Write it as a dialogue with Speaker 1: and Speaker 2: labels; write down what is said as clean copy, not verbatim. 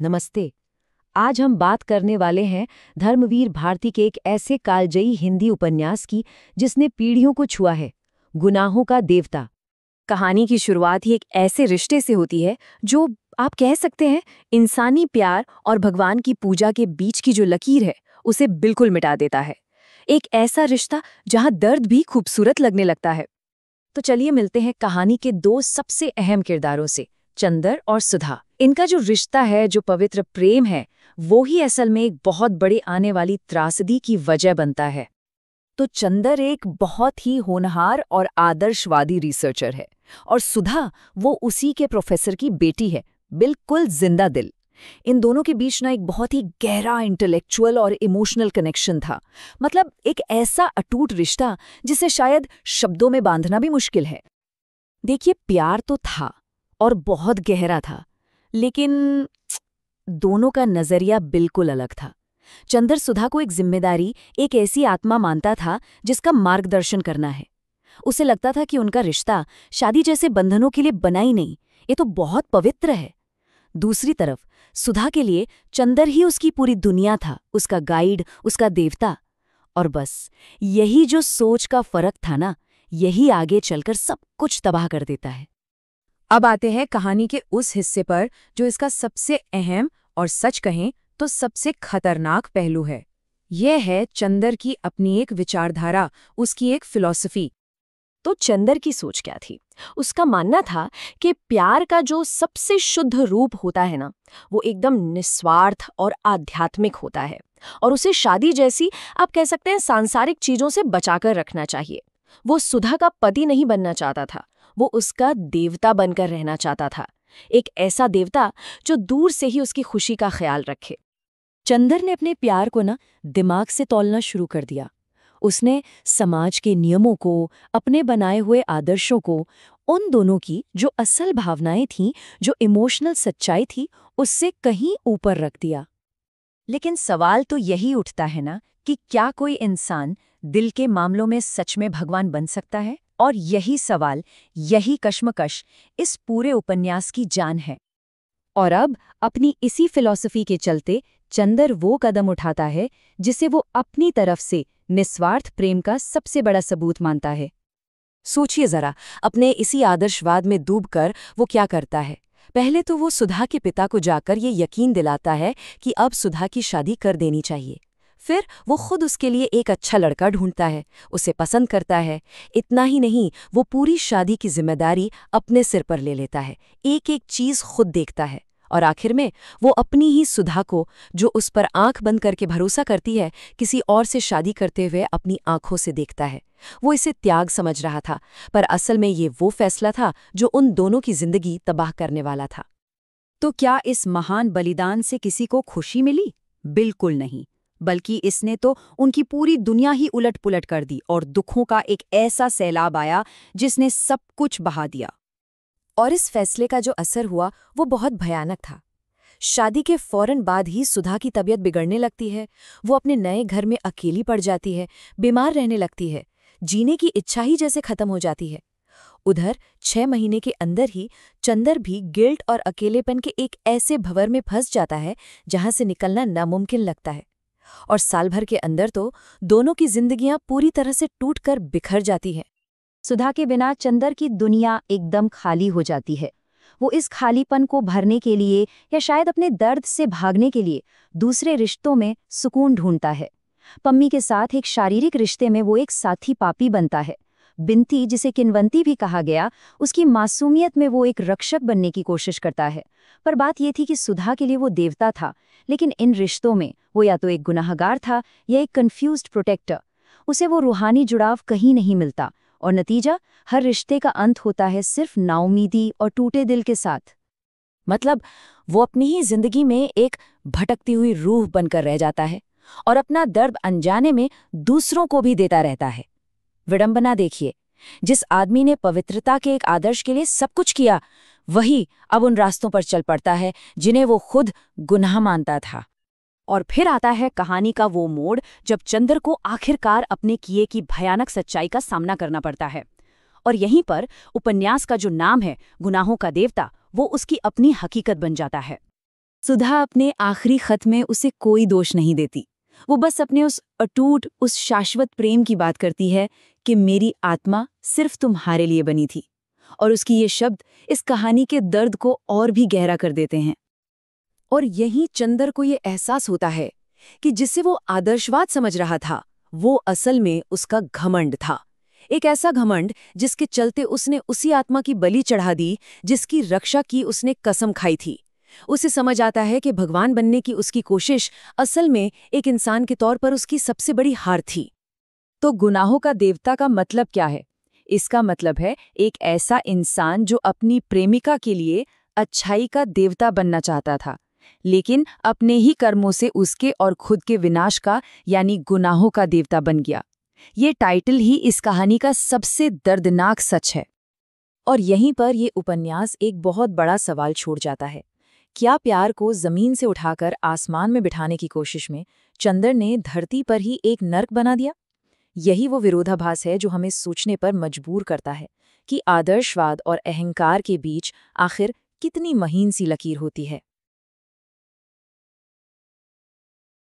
Speaker 1: नमस्ते। आज हम बात करने वाले हैं धर्मवीर भारती के एक ऐसे कालजयी हिंदी उपन्यास की जिसने पीढ़ियों को छुआ है, गुनाहों का देवता।
Speaker 2: कहानी की शुरुआत ही एक ऐसे रिश्ते से होती है जो आप कह सकते हैं इंसानी प्यार और भगवान की पूजा के बीच की जो लकीर है उसे बिल्कुल मिटा देता है। एक ऐसा रिश्ता जहां दर्द भी खूबसूरत लगने लगता है।
Speaker 1: तो चलिए मिलते हैं कहानी के दो सबसे अहम किरदारों से, चंदर और सुधा। इनका जो रिश्ता है, जो पवित्र प्रेम है, वो ही असल में एक बहुत बड़ी आने वाली त्रासदी की वजह बनता है।
Speaker 2: तो चंदर एक बहुत ही होनहार और आदर्शवादी रिसर्चर है और सुधा वो उसी के प्रोफेसर की बेटी है, बिल्कुल जिंदा दिल। इन दोनों के बीच ना एक बहुत ही गहरा इंटेलेक्चुअल और इमोशनल कनेक्शन था। मतलब एक ऐसा अटूट रिश्ता जिसे शायद शब्दों में बांधना भी मुश्किल है। देखिए, प्यार तो था और बहुत गहरा था, लेकिन दोनों का नजरिया बिल्कुल अलग था। चंदर सुधा को एक जिम्मेदारी, एक ऐसी आत्मा मानता था जिसका मार्गदर्शन करना है। उसे लगता था कि उनका रिश्ता शादी जैसे बंधनों के लिए बना ही नहीं, ये तो बहुत पवित्र है। दूसरी तरफ सुधा के लिए चंदर ही उसकी पूरी दुनिया था, उसका गाइड, उसका देवता। और बस यही जो सोच का फर्क था ना, यही आगे चलकर सब कुछ तबाह कर देता है।
Speaker 1: अब आते हैं कहानी के उस हिस्से पर जो इसका सबसे अहम और सच कहें तो सबसे खतरनाक पहलू है। यह है चंदर की अपनी एक विचारधारा, उसकी एक फिलॉसफी।
Speaker 2: तो चंदर की सोच क्या थी? उसका मानना था कि प्यार का जो सबसे शुद्ध रूप होता है ना, वो एकदम निस्वार्थ और आध्यात्मिक होता है, और उसे शादी जैसी, आप कह सकते हैं, सांसारिक चीजों से बचाकर रखना चाहिए। वो सुधा का पति नहीं बनना चाहता था, वो उसका देवता बनकर रहना चाहता था। एक ऐसा देवता जो दूर से ही उसकी खुशी का ख्याल रखे।
Speaker 1: चंदर ने अपने प्यार को ना दिमाग से तौलना शुरू कर दिया। उसने समाज के नियमों को, अपने बनाए हुए आदर्शों को, उन दोनों की जो असल भावनाएं थीं, जो इमोशनल सच्चाई थी, उससे कहीं ऊपर रख दिया। लेकिन सवाल तो यही उठता है ना कि क्या कोई इंसान दिल के मामलों में सच में भगवान बन सकता है? और यही सवाल, यही कश्मकश इस पूरे उपन्यास की जान है। और अब अपनी इसी फिलॉसफी के चलते चंदर वो कदम उठाता है जिसे वो अपनी तरफ से निस्वार्थ प्रेम का सबसे बड़ा सबूत मानता है। सोचिए जरा, अपने इसी आदर्शवाद में डूबकर वो क्या करता है। पहले तो वो सुधा के पिता को जाकर ये यकीन दिलाता है कि अब सुधा की शादी कर देनी चाहिए। फिर वो खुद उसके लिए एक अच्छा लड़का ढूंढता है, उसे पसंद करता है। इतना ही नहीं, वो पूरी शादी की जिम्मेदारी अपने सिर पर ले लेता है, एक एक चीज खुद देखता है। और आखिर में वो अपनी ही सुधा को, जो उस पर आंख बंद करके भरोसा करती है, किसी और से शादी करते हुए अपनी आंखों से देखता है। वो इसे त्याग समझ रहा था, पर असल में ये वो फैसला था जो उन दोनों की जिंदगी तबाह करने वाला था।
Speaker 2: तो क्या इस महान बलिदान से किसी को खुशी मिली? बिल्कुल नहीं, बल्कि इसने तो उनकी पूरी दुनिया ही उलट-पुलट कर दी और दुखों का एक ऐसा सैलाब आया जिसने सब कुछ बहा दिया। और इस फैसले का जो असर हुआ वो बहुत भयानक था। शादी के फौरन बाद ही सुधा की तबीयत बिगड़ने लगती है। वो अपने नए घर में अकेली पड़ जाती है, बीमार रहने लगती है, जीने की इच्छा ही जैसे खत्म हो जाती है। उधर 6 महीने के अंदर ही चंदर भी गिल्ट और अकेलेपन के एक ऐसे भंवर में फंस जाता है जहां से निकलना नामुमकिन लगता है। और साल भर के अंदर तो दोनों की जिंदगियां पूरी तरह से टूटकर बिखर जाती हैं।
Speaker 1: सुधा के बिना चंदर की दुनिया एकदम खाली हो जाती है। वो इस खालीपन को भरने के लिए, या शायद अपने दर्द से भागने के लिए, दूसरे रिश्तों में सुकून ढूंढता है। पम्मी के साथ एक शारीरिक रिश्ते में वो एक साथी पापी बनता है। बिंती, जिसे किन्वंती भी कहा गया, उसकी मासूमियत में वो एक रक्षक बनने की कोशिश करता है। पर बात ये थी कि सुधा के लिए वो देवता था, लेकिन इन रिश्तों में वो या तो एक गुनाहगार था या एक कन्फ्यूज्ड प्रोटेक्टर। उसे वो रूहानी जुड़ाव कहीं नहीं मिलता, और नतीजा, हर रिश्ते का अंत होता है सिर्फ नाउमीदी और टूटे दिल के साथ।
Speaker 2: मतलब वो अपनी ही जिंदगी में एक भटकती हुई रूह बनकर रह जाता है और अपना दर्द अनजाने में दूसरों को भी देता रहता है। विडंबना देखिए, जिस आदमी ने पवित्रता के एक आदर्श के लिए सब कुछ किया, वही अब उन रास्तों पर चल पड़ता है जिन्हें वो खुद गुनाह मानता था। और फिर आता है कहानी का वो मोड़ जब चंदर को आखिरकार अपने किए की भयानक सच्चाई का सामना करना पड़ता है। और यहीं पर उपन्यास का जो नाम है, गुनाहों का देवता, वो उसकी अपनी हकीकत बन जाता है। सुधा अपने आखिरी खत में उसे कोई दोष नहीं देती। वो बस अपने उस अटूट, उस शाश्वत प्रेम की बात करती है कि मेरी आत्मा सिर्फ तुम्हारे लिए बनी थी। और उसकी ये शब्द इस कहानी के दर्द को और भी गहरा कर देते हैं। और यहीं चंदर को ये एहसास होता है कि जिसे वो आदर्शवाद समझ रहा था, वो असल में उसका घमंड था। एक ऐसा घमंड जिसके चलते उसने उसी आत्मा की बलि चढ़ा दी जिसकी रक्षा की उसने कसम खाई थी। उसे समझ आता है कि भगवान बनने की उसकी कोशिश असल में एक इंसान के तौर पर उसकी सबसे बड़ी हार थी। तो गुनाहों का देवता का मतलब क्या है? इसका मतलब है एक ऐसा इंसान जो अपनी प्रेमिका के लिए अच्छाई का देवता बनना चाहता था, लेकिन अपने ही कर्मों से उसके और खुद के विनाश का यानी गुनाहों का देवता बन गया। ये टाइटल ही इस कहानी का सबसे दर्दनाक सच है। और यहीं पर ये उपन्यास एक बहुत बड़ा सवाल छोड़ जाता है। क्या प्यार को जमीन से उठाकर आसमान में बिठाने की कोशिश में चंदर ने धरती पर ही एक नर्क बना दिया? यही वो विरोधाभास है जो हमें सोचने पर मजबूर करता है कि आदर्शवाद और अहंकार के बीच आखिर कितनी महीन सी लकीर होती है।